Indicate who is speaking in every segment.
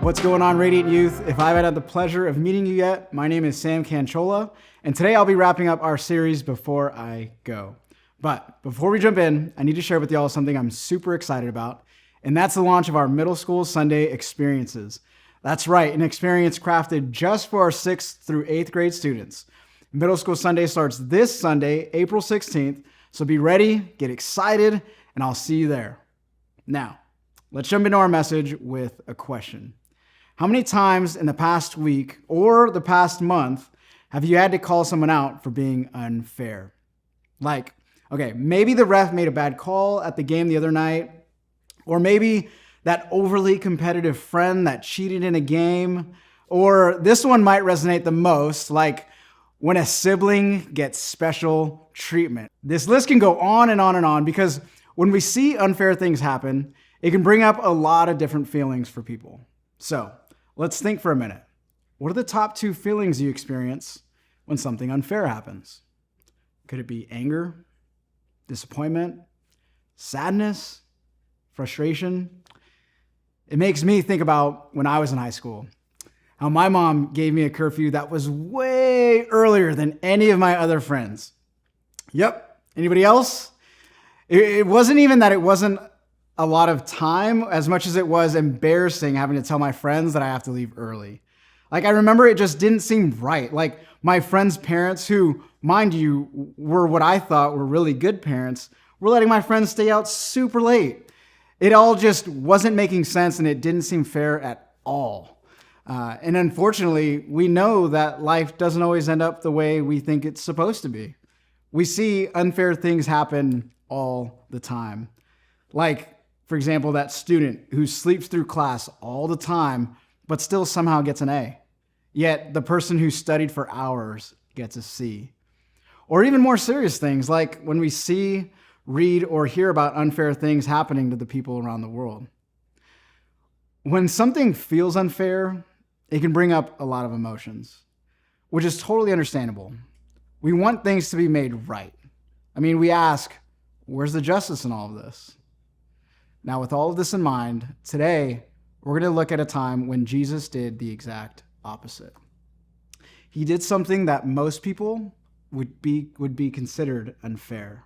Speaker 1: What's going on, Radiant Youth? If I haven't had the pleasure of meeting you yet, my name is Sam Canchola, and today I'll be wrapping up our series Before I Go. But before we jump in, I need to share with y'all something I'm super excited about, and that's the launch of our middle school Sunday experiences. That's right, an experience crafted just for our 6th through 8th grade students. Middle School Sunday starts this Sunday, April 16th, so be ready, get excited, and I'll see you there. Now, let's jump into our message with a question. How many times in the past week or the past month have you had to call someone out for being unfair? Like, okay, maybe the ref made a bad call at the game the other night, or maybe that overly competitive friend that cheated in a game, or this one might resonate the most, like when a sibling gets special treatment. This list can go on and on and on because when we see unfair things happen, it can bring up a lot of different feelings for people. So let's think for a minute. What are the top 2 feelings you experience when something unfair happens? Could it be anger, disappointment, sadness, frustration? It makes me think about when I was in high school, how my mom gave me a curfew that was way earlier than any of my other friends. Yep. Anybody else? It wasn't even that it wasn't a lot of time as much as it was embarrassing having to tell my friends that I have to leave early. Like, I remember it just didn't seem right. Like, my friends' parents, who, mind you, were what I thought were really good parents, were letting my friends stay out super late. It all just wasn't making sense, and it didn't seem fair at all. And unfortunately, we know that life doesn't always end up the way we think it's supposed to be. We see unfair things happen all the time. Like, for example, that student who sleeps through class all the time, but still somehow gets an A. Yet the person who studied for hours gets a C. Or even more serious things, like when we see, read, or hear about unfair things happening to the people around the world. When something feels unfair, it can bring up a lot of emotions, which is totally understandable. We want things to be made right. I mean, we ask, where's the justice in all of this? Now, with all of this in mind, today, we're going to look at a time when Jesus did the exact opposite. He did something that most people would be considered unfair.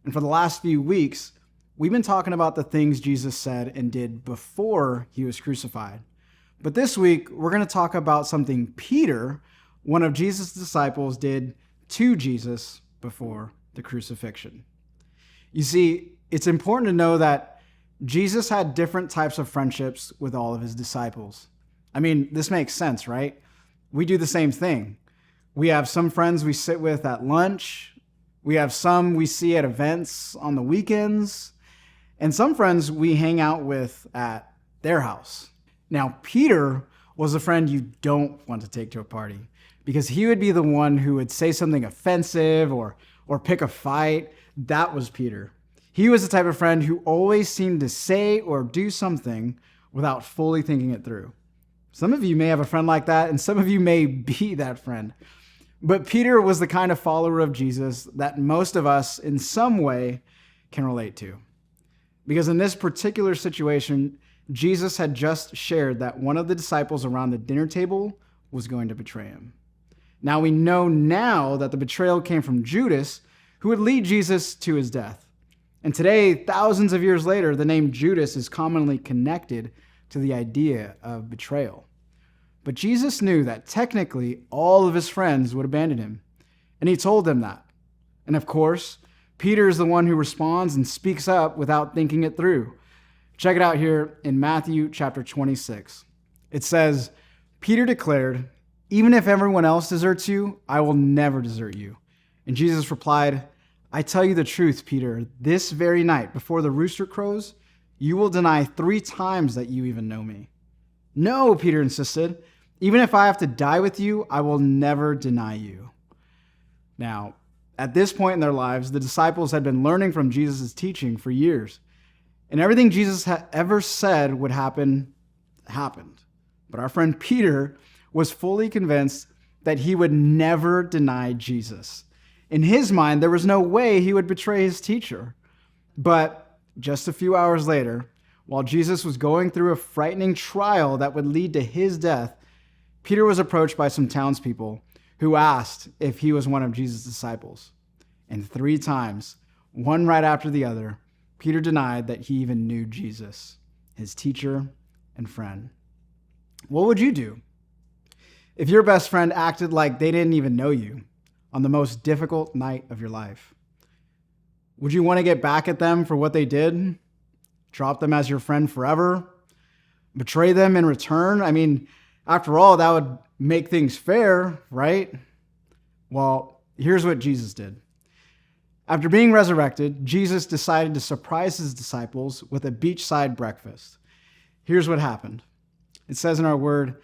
Speaker 1: And for the last few weeks, we've been talking about the things Jesus said and did before he was crucified. But this week, we're going to talk about something Peter, one of Jesus' disciples, did to Jesus before the crucifixion. You see, it's important to know that Jesus had different types of friendships with all of his disciples. I mean, this makes sense, right? We do the same thing. We have some friends we sit with at lunch. We have some we see at events on the weekends. And some friends we hang out with at their house. Now, Peter was a friend you don't want to take to a party because he would be the one who would say something offensive or pick a fight. That was Peter. He was the type of friend who always seemed to say or do something without fully thinking it through. Some of you may have a friend like that, and some of you may be that friend. But Peter was the kind of follower of Jesus that most of us in some way can relate to. Because in this particular situation, Jesus had just shared that one of the disciples around the dinner table was going to betray him. Now we know now that the betrayal came from Judas, who would lead Jesus to his death. And today, thousands of years later, the name Judas is commonly connected to the idea of betrayal. But Jesus knew that technically all of his friends would abandon him, and he told them that. And of course, Peter is the one who responds and speaks up without thinking it through. Check it out here in Matthew chapter 26. It says, Peter declared, "Even if everyone else deserts you, I will never desert you." And Jesus replied, "I tell you the truth, Peter, this very night before the rooster crows, you will deny 3 times that you even know me." "No," Peter insisted. "Even if I have to die with you, I will never deny you." Now, at this point in their lives, the disciples had been learning from Jesus' teaching for years. And everything Jesus had ever said would happen, happened. But our friend Peter was fully convinced that he would never deny Jesus. In his mind, there was no way he would betray his teacher. But just a few hours later, While Jesus was going through a frightening trial that would lead to his death, Peter was approached by some townspeople who asked if he was one of Jesus' disciples. And 3 times, one right after the other, Peter denied that he even knew Jesus, his teacher and friend. What would you do if your best friend acted like they didn't even know you on the most difficult night of your life? Would you want to get back at them for what they did? Drop them as your friend forever? Betray them in return? I mean, after all, that would make things fair, right? Well, here's what Jesus did. After being resurrected, Jesus decided to surprise his disciples with a beachside breakfast. Here's what happened. It says in our word,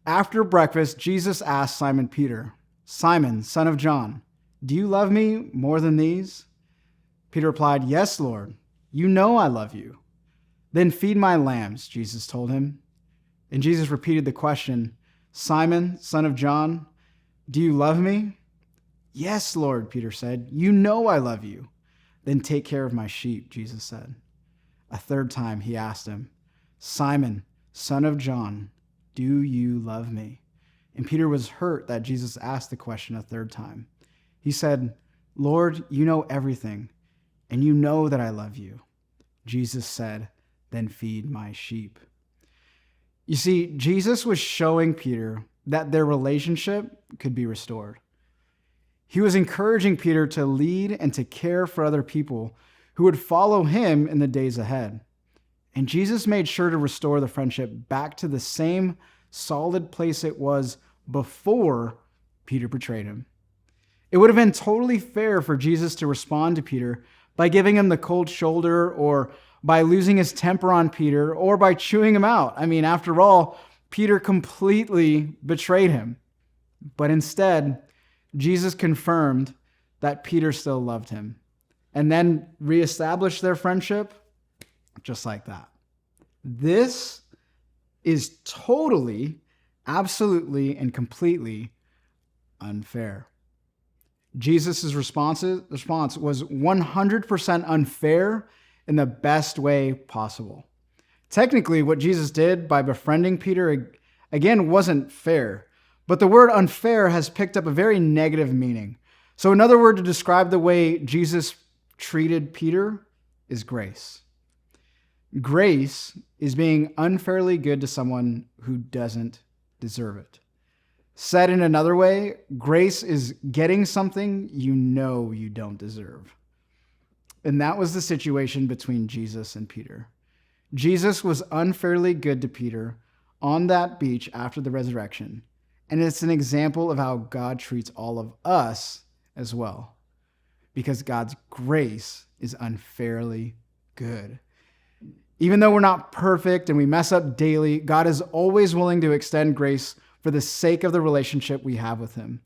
Speaker 1: after breakfast, Jesus asked Simon Peter, "Simon, son of John, do you love me more than these?" Peter replied, "Yes, Lord. You know I love you." "Then feed my lambs," Jesus told him. And Jesus repeated the question, "Simon, son of John, do you love me?" "Yes, Lord," Peter said. "You know I love you." "Then take care of my sheep," Jesus said. A 3rd time he asked him, "Simon, son of John, do you love me?" And Peter was hurt that Jesus asked the question a 3rd time. He said, "Lord, you know everything, and you know that I love you." Jesus said, "Then feed my sheep." You see, Jesus was showing Peter that their relationship could be restored. He was encouraging Peter to lead and to care for other people who would follow him in the days ahead. And Jesus made sure to restore the friendship back to the same solid place it was before Peter betrayed him. It would have been totally fair for Jesus to respond to Peter by giving him the cold shoulder, or by losing his temper on Peter, or by chewing him out. I mean, after all, Peter completely betrayed him. But instead, Jesus confirmed that Peter still loved him, and then reestablished their friendship just like that. This is totally, absolutely, and completely unfair. Jesus' response was 100% unfair in the best way possible. Technically, what Jesus did by befriending Peter, again, wasn't fair. But the word unfair has picked up a very negative meaning. So another word to describe the way Jesus treated Peter is grace. Grace is being unfairly good to someone who doesn't deserve it. Said in another way, grace is getting something you know you don't deserve. And that was the situation between Jesus and Peter. Jesus was unfairly good to Peter on that beach after the resurrection. And it's an example of how God treats all of us as well. Because God's grace is unfairly good. Even though we're not perfect and we mess up daily, God is always willing to extend grace for the sake of the relationship we have with him.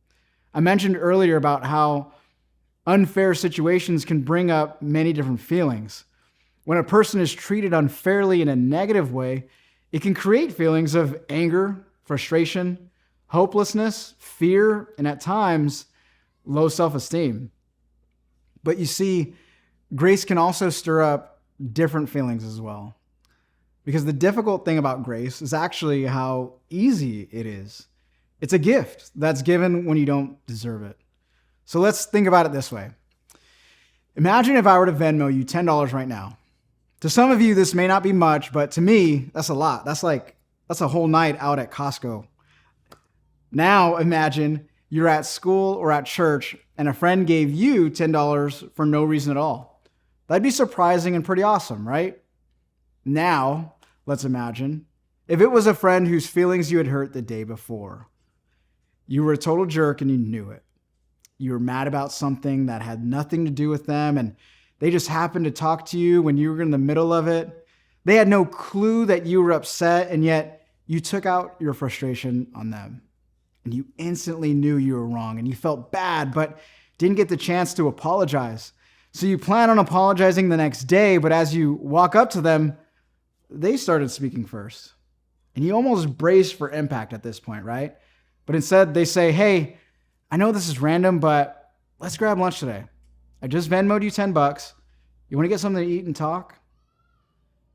Speaker 1: I mentioned earlier about how unfair situations can bring up many different feelings. When a person is treated unfairly in a negative way, it can create feelings of anger, frustration, hopelessness, fear, and at times, low self-esteem. But you see, grace can also stir up different feelings as well. Because the difficult thing about grace is actually how easy it is. It's a gift that's given when you don't deserve it. So let's think about it this way. Imagine if I were to Venmo you $10 right now. To some of you, this may not be much, but to me, that's a lot. That's a whole night out at Costco. Now imagine you're at school or at church and a friend gave you $10 for no reason at all. That'd be surprising and pretty awesome, right? Now, let's imagine if it was a friend whose feelings you had hurt the day before. You were a total jerk and you knew it. You were mad about something that had nothing to do with them, and they just happened to talk to you when you were in the middle of it. They had no clue that you were upset, and yet you took out your frustration on them. And you instantly knew you were wrong, and you felt bad, but didn't get the chance to apologize. So you plan on apologizing the next day, but as you walk up to them, they started speaking first. And you almost brace for impact at this point, right? But instead they say, "Hey, I know this is random, but let's grab lunch today. I just Venmo'd you $10. You want to get something to eat and talk?"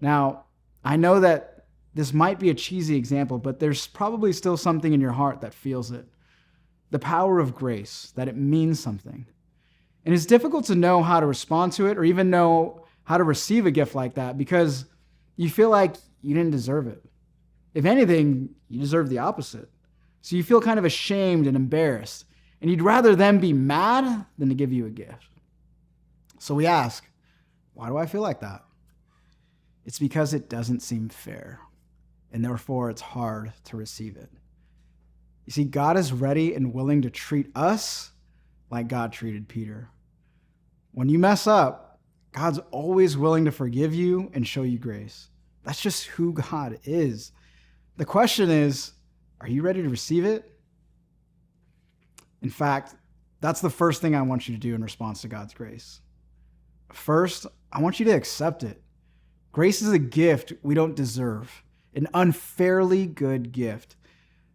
Speaker 1: Now, I know that this might be a cheesy example, but there's probably still something in your heart that feels it. The power of grace, that it means something. And it's difficult to know how to respond to it or even know how to receive a gift like that because you feel like you didn't deserve it. If anything, you deserve the opposite. So you feel kind of ashamed and embarrassed, and you'd rather them be mad than to give you a gift. So we ask, why do I feel like that? It's because it doesn't seem fair, and therefore it's hard to receive it. You see, God is ready and willing to treat us like God treated Peter. When you mess up, God's always willing to forgive you and show you grace. That's just who God is. The question is, are you ready to receive it? In fact, that's the first thing I want you to do in response to God's grace. First, I want you to accept it. Grace is a gift we don't deserve, an unfairly good gift.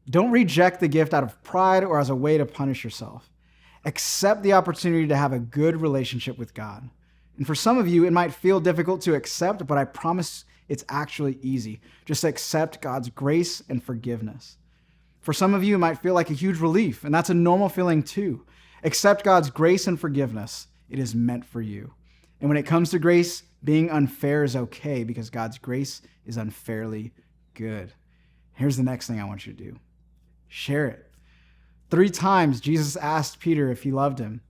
Speaker 1: Don't reject the gift out of pride or as a way to punish yourself. Accept the opportunity to have a good relationship with God. And for some of you, it might feel difficult to accept, but I promise it's actually easy. Just accept God's grace and forgiveness. For some of you, it might feel like a huge relief, and that's a normal feeling too. Accept God's grace and forgiveness. It is meant for you. And when it comes to grace, being unfair is okay because God's grace is unfairly good. Here's the next thing I want you to do. Share it. 3 times, Jesus asked Peter if he loved him.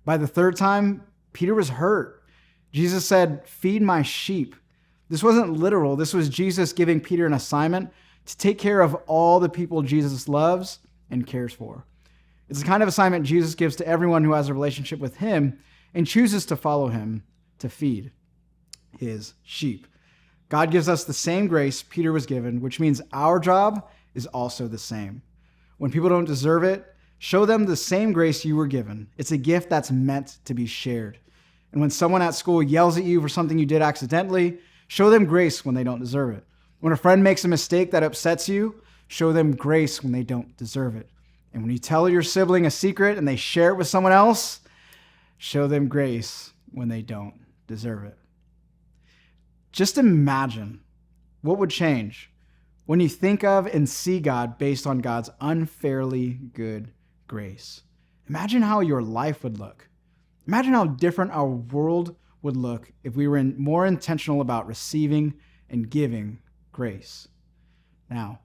Speaker 1: By the 3rd time, Peter was hurt. Jesus said, "Feed my sheep." This wasn't literal. This was Jesus giving Peter an assignment to take care of all the people Jesus loves and cares for. It's the kind of assignment Jesus gives to everyone who has a relationship with him and chooses to follow him to feed his sheep. God gives us the same grace Peter was given, which means our job is also the same. When people don't deserve it, show them the same grace you were given. It's a gift that's meant to be shared. And when someone at school yells at you for something you did accidentally, show them grace when they don't deserve it. When a friend makes a mistake that upsets you, show them grace when they don't deserve it. And when you tell your sibling a secret and they share it with someone else, show them grace when they don't deserve it. Just imagine what would change when you think of and see God based on God's unfairly good grace. Imagine how your life would look. Imagine how different our world would look if we were more intentional about receiving and giving grace. Now,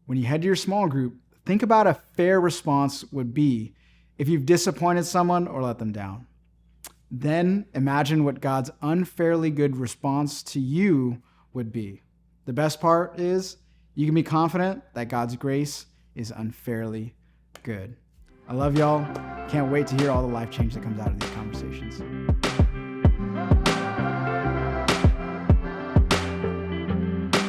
Speaker 1: when you head to your small group, think about a fair response would be if you've disappointed someone or let them down. Then imagine what God's unfairly good response to you would be. The best part is you can be confident that God's grace is unfairly good. I love y'all. Can't wait to hear all the life change that comes out of these conversations.